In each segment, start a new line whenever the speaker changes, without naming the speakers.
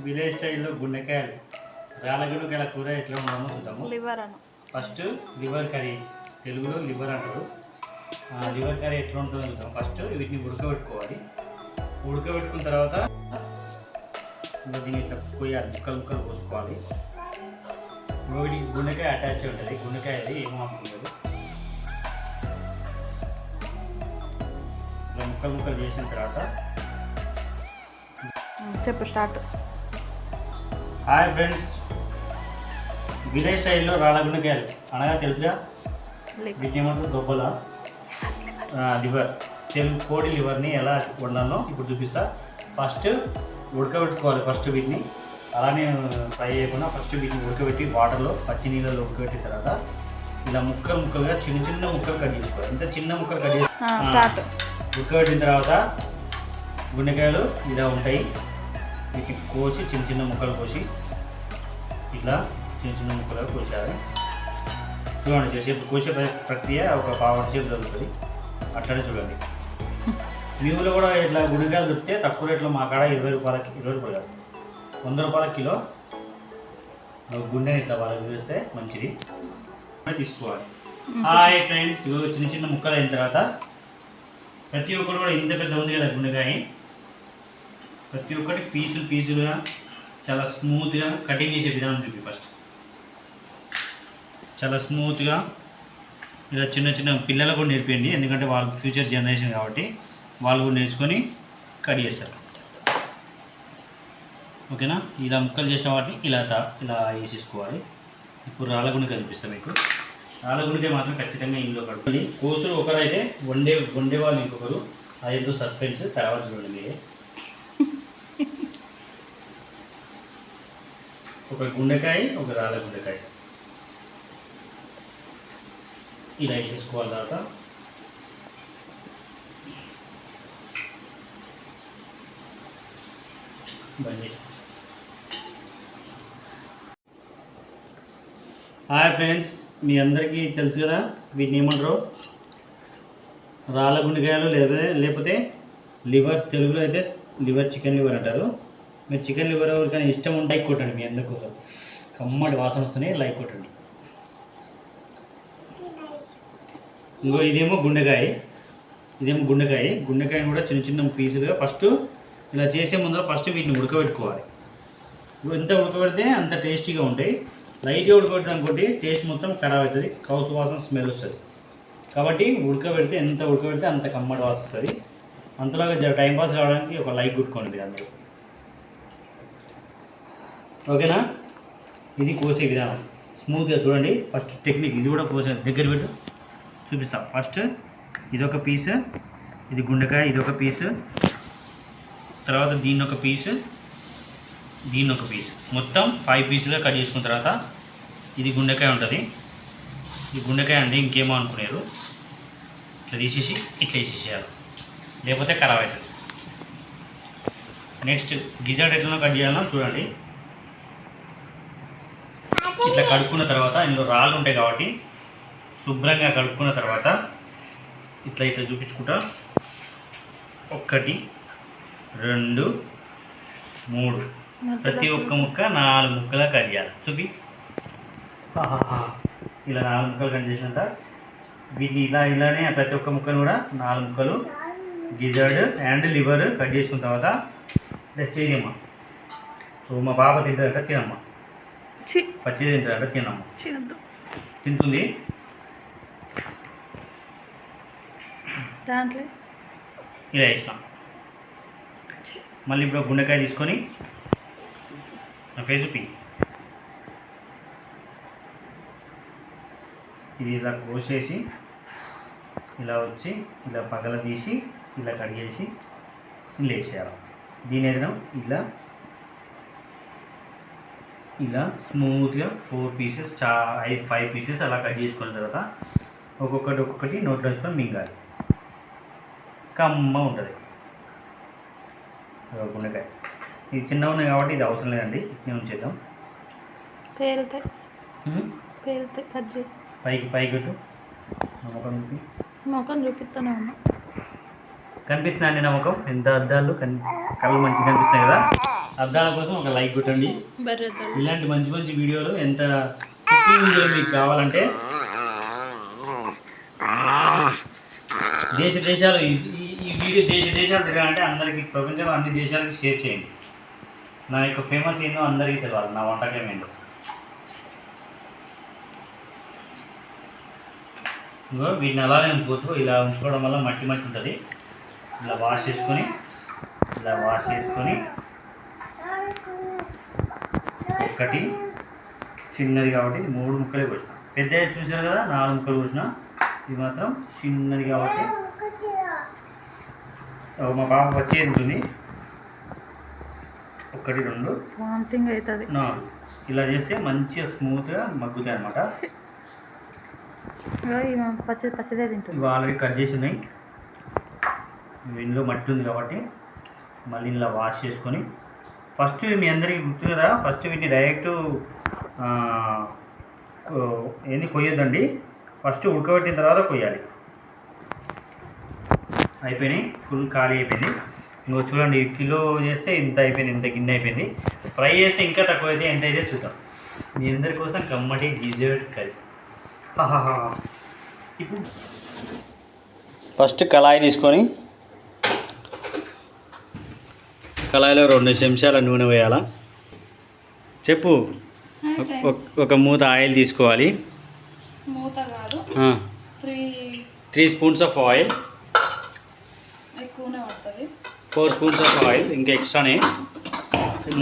Village స్టైల్లో గుండెకాయలు రాళ్ళగుండెకాయల కూర ఎట్లా ఉన్నామో చూద్దాము. ఫస్ట్ లివర్ కర్రీ, తెలుగులో లివర్ అంటారు. లివర్ కర్రీ ఎట్లా ఉంటుందో చూద్దాం. ఫస్ట్ వీటిని ఉడకబెట్టుకోవాలి. ఉడకబెట్టుకున్న తర్వాత దీన్ని ఇట్లా కొయ్యాలి, ముక్కలు కోసుకోవాలి. వీటికి గుండెకాయ అటాచ్ ఉంటుంది. గుండెకాయ అది ఏమో అనుకుంటుంది. ఇట్లా ముక్కలు చేసిన తర్వాత
చెప్పు స్టార్ట్.
హాయ్ ఫ్రెండ్స్, విలేజ్ స్టైల్లో రాళ్ళగుండెకాయలు అనగా తెలుసుగా, వీటిని ఏమంటారు దొబ్బల లివర్, తెలుగు కోడి లివర్ని ఎలా వండాలో ఇప్పుడు చూపిస్తా. ఫస్ట్ ఉడకబెట్టుకోవాలి. ఫస్ట్ వీటిని అలానే ఫ్రై చేయకుండా ఫస్ట్ వీటిని ఉడకబెట్టి వాటర్లో పచ్చి నీళ్ళలో ఉడకబెట్టిన తర్వాత ఇలా ముక్కలుగా చిన్న ముక్కలు కట్ చేసుకోవాలి. ఇంత చిన్న ముక్కలు కట్ చేసి ఉడకబెట్టిన తర్వాత గుండెకాయలు ఇలా ఉంటాయి. వీటిని కోసి చిన్న ముక్కలు కోసి ఇట్లా చిన్న ముక్కలుగా కోసాలి. చూడండి, చేసే కోసే ప్రక్రియ ఒక పావు సేపు జరుగుతుంది. అట్లనే చూడండి. మీ ఊళ్ళో కూడా ఇట్లా గుండెకాయలు దొరికితే తక్కువ రేట్లో మా కాడ 20 రూపాయలకి, 20 రూపాయలు కాదు 100 రూపాయల కిలో గుండెని ఇట్లా వాళ్ళకి వేస్తే మంచిది తీసుకోవాలి. హాయ్ ఫ్రెండ్స్, చిన్న ముక్కలు అయిన తర్వాత ప్రతి ఒక్కరు కూడా ఇంత పెద్ద ఉంది కదా గుండెకాయ, ప్రతి ఒక్కటి పీసులుగా చాలా స్మూత్గా కటింగ్ చేసే విధానం చూపి. ఫస్ట్ చాలా స్మూత్గా ఇలా చిన్న పిల్లలకు కూడా నేర్పియండి, ఎందుకంటే వాళ్ళు ఫ్యూచర్ జనరేషన్ కాబట్టి వాళ్ళు కూడా నేర్చుకొని కట్ చేస్తారు. ఓకేనా? ఇలా ముక్కలు చేసిన వాటిని ఇలా వేసేసుకోవాలి. ఇప్పుడు రాళ్ళగుండెకాయ చూపిస్తాను మీకు. రాళ్ళగుండెకాయ మాత్రం ఖచ్చితంగా ఇంట్లో కడుపుని కోసులు ఒకరైతే వండే వాళ్ళు ఇంకొకరు, అదేంటో సస్పెన్స్ తర్వాత చూడండి మీరే. ఒక గుండెకాయ, ఒక రాళ్ళగుండెకాయ ఇలా వేసేసుకోవాలి. తర్వాత బండి. హాయ్ ఫ్రెండ్స్, మీ అందరికీ తెలుసు కదా వీటిని ఏమంటారు, రాళ్ళగుండెకాయలు లేకపోతే లివర్. తెలుగులో అయితే లివర్, చికెన్ లివర్ అంటారు. మీరు చికెన్ లివర్ ఎవరికైనా ఇష్టం ఉంటే లైక్ కొట్టండి. మీ అందరి కోసం కమ్మడి వాసన వస్తున్నాయి, లైక్ కొట్టండి. ఇంకో ఇదేమో గుండెకాయ, గుండెకాయని కూడా చిన్న పీసులుగా ఫస్ట్ ఇలా చేసే ముందర ఫస్ట్ వీటిని ఉడకబెట్టుకోవాలి. ఎంత ఉడకబెడితే అంత టేస్టీగా ఉంటాయి. లైట్గా ఉడకబెట్టడం అనుకోండి టేస్ట్ మొత్తం ఖరాబ్ అవుతుంది, కౌసు వాసన స్మెల్ వస్తుంది. కాబట్టి ఎంత ఉడకబెడితే అంత కమ్మడి వాసన వస్తుంది. అంతలాగా టైంపాస్ కావడానికి ఒక లైక్ కొట్టుకోండి అందరూ. ఓకేనా? ఇది కోసే విధానం స్మూత్గా చూడండి. ఫస్ట్ టెక్నిక్ ఇది కూడా కోసే దగ్గర పెట్టు చూపిస్తాం. ఫస్ట్ ఇదొక పీస్, ఇది గుండెకాయ, ఇదొక పీసు, తర్వాత దీన్ని ఒక పీసు, మొత్తం 5 పీసులుగా కట్ చేసుకున్న తర్వాత ఇది గుండెకాయ ఉంటుంది. ఈ గుండెకాయ అండి, ఇంకేమో అనుకునేరు. ఇట్లా తీసేసి ఇట్లా వేసేసేయాలి, లేకపోతే ఖరాబ్ అవుతుంది. నెక్స్ట్ గిజాట్ ఎట్లనో కట్ చేయాలన్నా చూడండి. ఇట్లా కడుక్కున్న తర్వాత ఇందులో రాళ్ళు ఉంటాయి కాబట్టి శుభ్రంగా కడుక్కున్న తర్వాత ఇట్లా చూపించుకుంటా 1 2 3 ప్రతి ఒక్క ముక్క 4 ముక్కలా కట్ చేయాలి. చూపి ఇలా 4 ముక్కలు కట్ చేసినంత వీటిని ఇలానే ప్రతి ఒక్క ముక్కను కూడా 4 ముక్కలు గిజర్డ్ అండ్ లివర్ కట్ చేసుకున్న తర్వాత చేయమ్మా. సో మా బాబా తింటుందంట, తినమ్మా. పచ్చిది తింటుందంట, తినమ్మా. తింటుంది.
దాంట్లో
ఇలా వేసినాం. మళ్ళీ ఇప్పుడు గుండెకాయ తీసుకొని నా ఫేస్ చూపి. ఇది ఇలా కోసేసి ఇలా వచ్చి ఇలా పగల తీసి ఇలా కడిగేసి ఇలా వేసేయాలి. దీని ఏదైనా ఇలా స్మూత్గా 4 పీసెస్ 5 పీసెస్ అలా కట్ చేసుకున్న తర్వాత ఒక్కొక్కటి నోట్లో వేసుకొని మింగాలి. కమ్మ ఉంటుంది గుండెకాయ. ఇది చిన్నగా ఉన్నాయి కాబట్టి ఇది అవసరం లేదండి, ఇట్నే ఉంచేద్దాం. పైకి పెట్టు.
ముఖం చూపిస్తానే ఉన్నా.
కనిపిస్తుందండి నా ముఖం? ఎంత అద్దాలు కళ్ళు మంచిగా కనిపిస్తున్నాయి కదా. అద్దాల కోసం ఒక లైక్ కొట్టండి. ఇలాంటి మంచి మంచి వీడియోలు ఎంత కుకింగ్ వీడియోలు మీకు కావాలంటే దేశాలు ఈ వీడియో దేశాలు తిరగాలంటే అందరికీ ప్రపంచంలో అన్ని దేశాలకి షేర్ చేయండి. నా యొక్క ఫేమస్ ఏందో అందరికీ తెలియాలి, నా వంటకం ఏందో. ఇంకో వీటిని అలానే ఉంచుకోవచ్చు. ఇలా ఉంచుకోవడం వల్ల మట్టి ఉంటుంది. ఇలా వాష్ చేసుకొని ఒకటి చిన్నది కాబట్టి 3 ముక్కలే కోసిన. పెద్దవి చూసారు కదా, 4 ముక్కలు కోసిన. ఇది మాత్రం చిన్నది కాబట్టి మా పాప వచ్చేది ఉంటుంది. 1 2
వామిటింగ్ అవుతుంది.
ఇలా చేస్తే మంచిగా స్మూత్గా మగ్గుతాయి అన్నమాట.
పచ్చదే తింటుంది.
ఇవి ఆల్రెడీ కట్ చేసి ఉన్నాయి. ఇందులో మట్టి ఉంది కాబట్టి మళ్ళీ ఇలా వాష్ చేసుకొని ఫస్ట్ మీ అందరికీ గుర్తు కదా, ఫస్ట్ వీటిని డైరెక్ట్ కొయ్యొద్దండి. ఫస్ట్ ఉడకబెట్టిన తర్వాత కొయ్యాలి. అయిపోయినాయి, ఫుల్ ఖాళీ అయిపోయింది. ఇంకో చూడండి, కిలో చేస్తే ఇంత అయిపోయింది, ఇంత గిన్నె అయిపోయింది. ఫ్రై చేస్తే ఇంకా తక్కువ అయితే ఎంత అయితే చూద్దాం. మీ అందరి కోసం కమ్మటి డిజర్ట్ కర్రీ. ఇప్పుడు ఫస్ట్ కళాయి తీసుకొని కళాయిలో 2 చెంచాల నూనె వేయాలా. చెప్పు. ఒక మూత ఆయిల్ తీసుకోవాలి. 3 spoons of oil. 4 spoons of oil. ఇంకా ఎక్స్ట్రానే.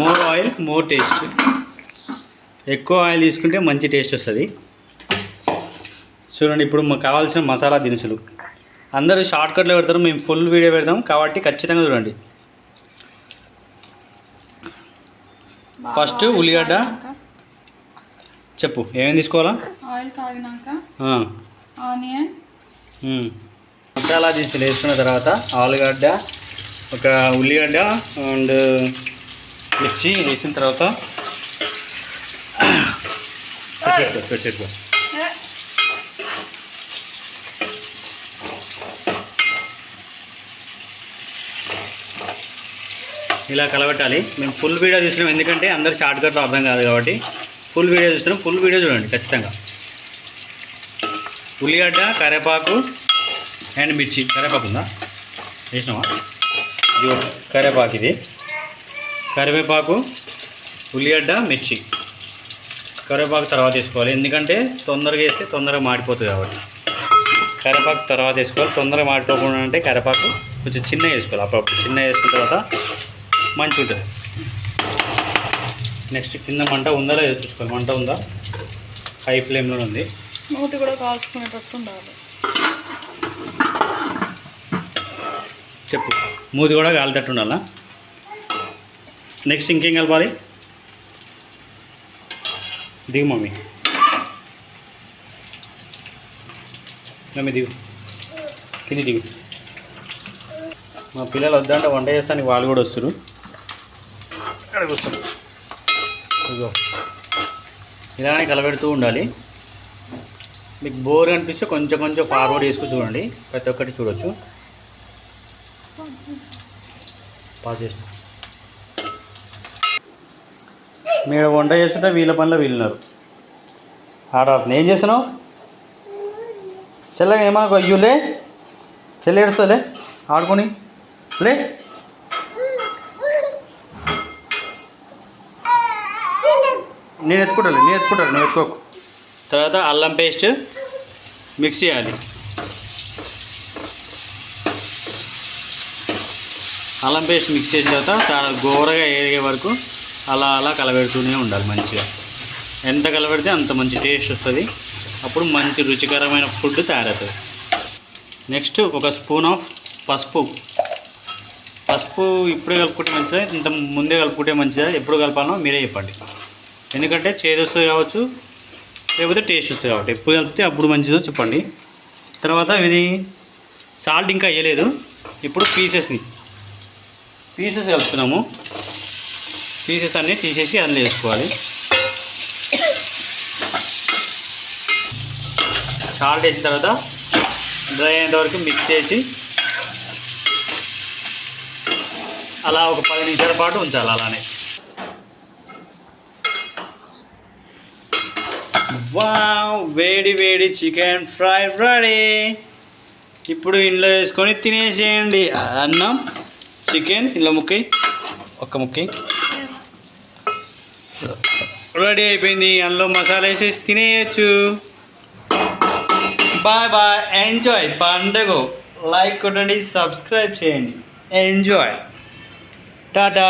More oil more taste. ఎక్కువ ఆయిల్ తీసుకుంటే మంచి టేస్ట్ వస్తుంది. చూడండి, ఇప్పుడు మాకు కావాల్సిన మసాలా దినుసులు. అందరూ షార్ట్కట్లో పెడతారు, మేము ఫుల్ వీడియో పెడతాం కాబట్టి ఖచ్చితంగా చూడండి. ఫస్ట్ ఉల్లిగడ్డ. చెప్పు ఏమేమి తీసుకోవాలా?
Oil కాగినాక onion.
మసాలా దినుసులు వేసుకున్న తర్వాత ఆలుగడ్డ, ఒక ఉల్లిగడ్డ అండ్ మిర్చి వేసిన తర్వాత పెట్టేసుకో. ఇలా కలబెట్టాలి. మేము ఫుల్ వీడియో చూస్తున్నాం, ఎందుకంటే అందరు షార్ట్ కట్లో అర్థం కాదు కాబట్టి ఫుల్ వీడియో చూస్తున్నాం. ఫుల్ వీడియో చూడండి ఖచ్చితంగా. ఉల్లిగడ్డ, కరివేపాకు అండ్ మిర్చి. కరివేపాకు ఉందా? వేసినావా? ఇది కరివేపాకు. ఇది కరివేపాకు, ఉల్లిగడ్డ, మిర్చి. కరివేపాకు తర్వాత వేసుకోవాలి, ఎందుకంటే తొందరగా వేస్తే తొందరగా మాడిపోతుంది కాబట్టి. కరివేపాకు తర్వాత వేసుకోవాలి. తొందరగా మాడిపోకుండా అంటే కరివేపాకు కొంచెం చిన్నగా వేసుకోవాలి. అప్పుడప్పుడు చిన్నగా వేసుకున్న తర్వాత మంచిగా ఉంటుంది. నెక్స్ట్ కింద మంట ఉందా లేదా చూసుకోవాలి. మంట ఉందా? హై ఫ్లేమ్లో ఉంది.
మూతి కూడా కాల్చుకునేటట్టు ఉండాలి.
చెప్పు. మూతి కూడా కాలేటట్టు ఉండాలా. నెక్స్ట్ ఇంకేం కలపాలి? దిగు మమ్మీ, మమ్మీ దిగు, కింది దిగు. మా పిల్లలు వద్దంటే వంట చేస్తానికి వాళ్ళు కూడా వస్తారు. అక్కడికి వస్తారు. ఇదిగో ఇలానే కలబెడుతూ ఉండాలి. మీకు బోర్ అనిపిస్తే కొంచెం కొంచెం ఫార్వర్డ్ వేసుకు చూడండి, ప్రతి ఒక్కటి చూడొచ్చు. పాస్ చేసి మీరు వంట చేస్తుంటే వీళ్ళ పనిలో వీళ్ళున్నారు. ఆడుతుంది. ఏం చేస్తున్నావు? చెల్లగా ఏమన్నా అయ్యులే, చెల్లి ఏడుస్తుందిలే, ఆడుకొని లే. నేను ఎత్తుకుంటాను, నువ్వు ఎత్తుకోకు. తర్వాత అల్లం పేస్ట్ మిక్స్ చేయాలి. అల్లం పేస్ట్ మిక్స్ చేసిన తర్వాత చాలా ఘోరగా ఏగే వరకు అలా కలబెడుతూనే ఉండాలి మంచిగా. ఎంత కలబెడితే అంత మంచి టేస్ట్ వస్తుంది. అప్పుడు మంచి రుచికరమైన ఫుడ్ తయారవుతుంది. నెక్స్ట్ ఒక స్పూన్ ఆఫ్ పసుపు. ఇప్పుడే కలుపుకుంటే మంచిదా, ఇంత ముందే కలుపుకుంటే మంచిదా, ఎప్పుడు కలపాలో మీరే చెప్పండి. ఎందుకంటే చేదు వస్తుంది కావచ్చు, లేకపోతే టేస్ట్ వస్తుంది కాబట్టి ఎప్పుడు కలిపితే అప్పుడు మంచిదో చెప్పండి. తర్వాత ఇది సాల్ట్ ఇంకా వేయలేదు. ఇప్పుడు పీసెస్ కలుపుతున్నాము. పీసెస్ అన్నీ తీసేసి అందులో వేసుకోవాలి. సాల్ట్ వేసిన తర్వాత డ్రై అయ్యేంత వరకు మిక్స్ చేసి అలా ఒక 10 నిమిషాల పాటు ఉంచాలి. అలానే వావ్, వేడి వేడి చికెన్ ఫ్రై రెడీ. ఇప్పుడు ఇంట్లో వేసుకొని తినేసేయండి. అన్నం చికెన్ ఇంట్లో ముక్కి ఒక్క ముక్కి రెడీ అయిపోయింది. అందులో మసాలా వేసేసి తినేయచ్చు. బాయ్ బాయ్, ఎంజాయ్ పండుగ. లైక్ కొట్టండి, సబ్స్క్రైబ్ చేయండి. ఎంజాయ్, టాటా.